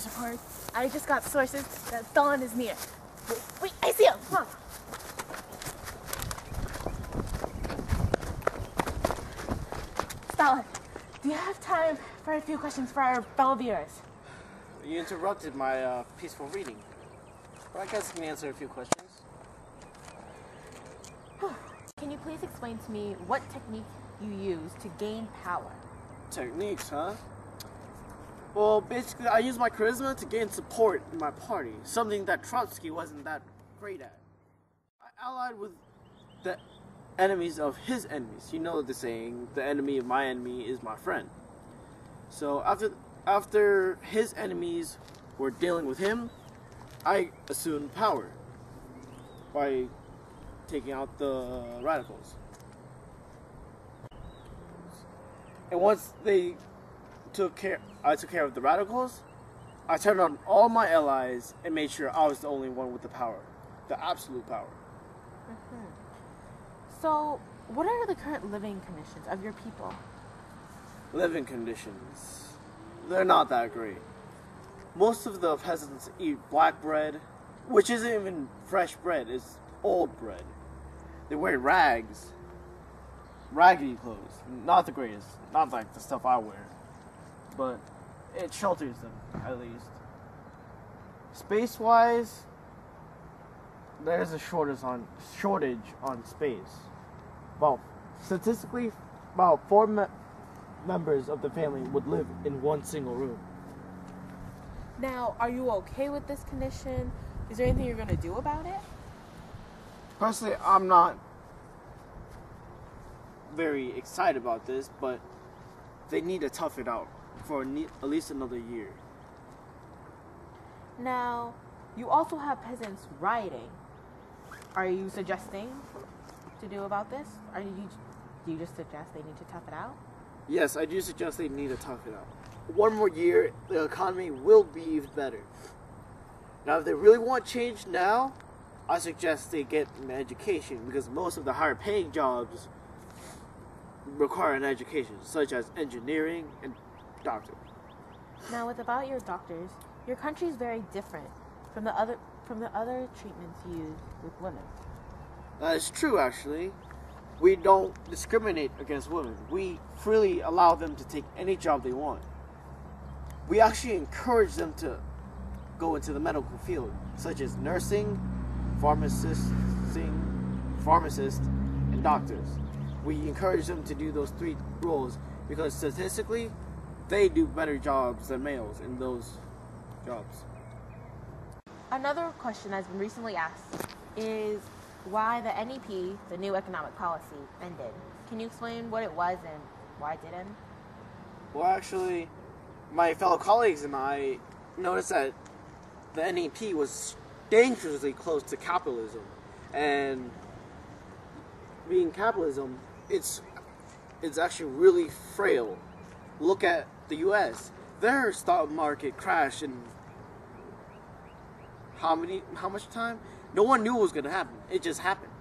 Report. I just got sources that Stalin is near. Wait, I see him! Come on. Stalin, do you have time for a few questions for our fellow viewers? You interrupted my peaceful reading. But I guess I can answer a few questions. Can you please explain to me what technique you use to gain power? Techniques, huh? Well, basically, I use my charisma to gain support in my party, something that Trotsky wasn't that great at. I allied with the enemies of his enemies. You know the saying, the enemy of my enemy is my friend. So after his enemies were dealing with him, I assumed power by taking out the radicals. And once I took care of the radicals, I turned on all my allies and made sure I was the only one with the power, the absolute power. So, what are the current living conditions of your people? Living conditions, they're not that great. Most of the peasants eat black bread, which isn't even fresh bread, it's old bread. They wear rags, raggedy clothes, not the greatest, not like the stuff I wear, but it shelters them, at least. Space-wise, there's a shortage on space. Well, statistically, about 4 members of the family would live in one single room. Now, are you okay with this condition? Is there anything you're going to do about it? Personally, I'm not very excited about this, but they need to tough it out for at least another year. Now, you also have peasants rioting. Are you suggesting to do about this? Do you just suggest they need to tough it out? Yes, I do suggest they need to tough it out. One more year, the economy will be even better. Now, if they really want change now, I suggest they get an education, because most of the higher paying jobs require an education, such as engineering and doctor. Now, about your doctors, your country is very different from the other treatments used with women. That is true, actually. We don't discriminate against women. We freely allow them to take any job they want. We actually encourage them to go into the medical field, such as nursing, pharmacists, and doctors. We encourage them to do those 3 roles because statistically, they do better jobs than males in those jobs. Another question that's been recently asked is why the NEP, the new economic policy, ended. Can you explain what it was and why it did end? Well, actually, my fellow colleagues and I noticed that the NEP was dangerously close to capitalism. And being capitalism, it's actually really frail. Look at the US. Their stock market crashed in how much time? No one knew what was going to happen. It just happened.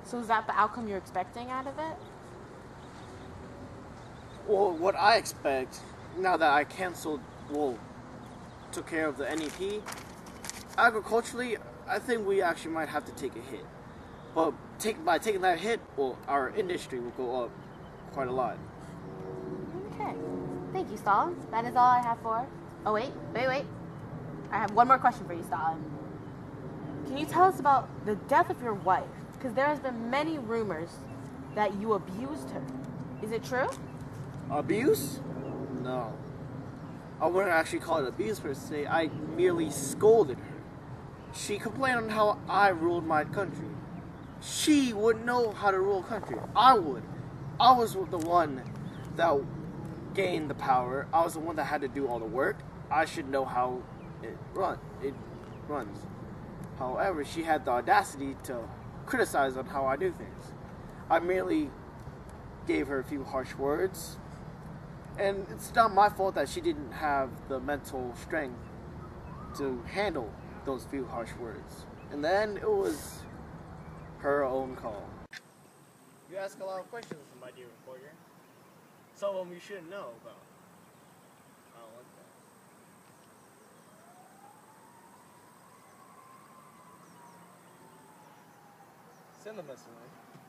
So is that the outcome you're expecting out of it? Well, what I expect, now that I took care of the NEP, agriculturally, I think we actually might have to take a hit. But by taking that hit, well, our industry will go up quite a lot. Okay. Thank you, Stalin. That is all I have for... Oh, wait. I have one more question for you, Stalin. Can you tell us about the death of your wife? Because there has been many rumors that you abused her. Is it true? Abuse? No. I wouldn't actually call it abuse per se. I merely scolded her. She complained on how I ruled my country. She wouldn't know how to rule a country. I would. I was the one that gained the power. I was the one that had to do all the work. I should know how it runs. However, she had the audacity to criticize on how I do things. I merely gave her a few harsh words. And it's not my fault that she didn't have the mental strength to handle those few harsh words. And then it was her own call. You ask a lot of questions, my dear reporter. Some of them you shouldn't know about. Send the message, man.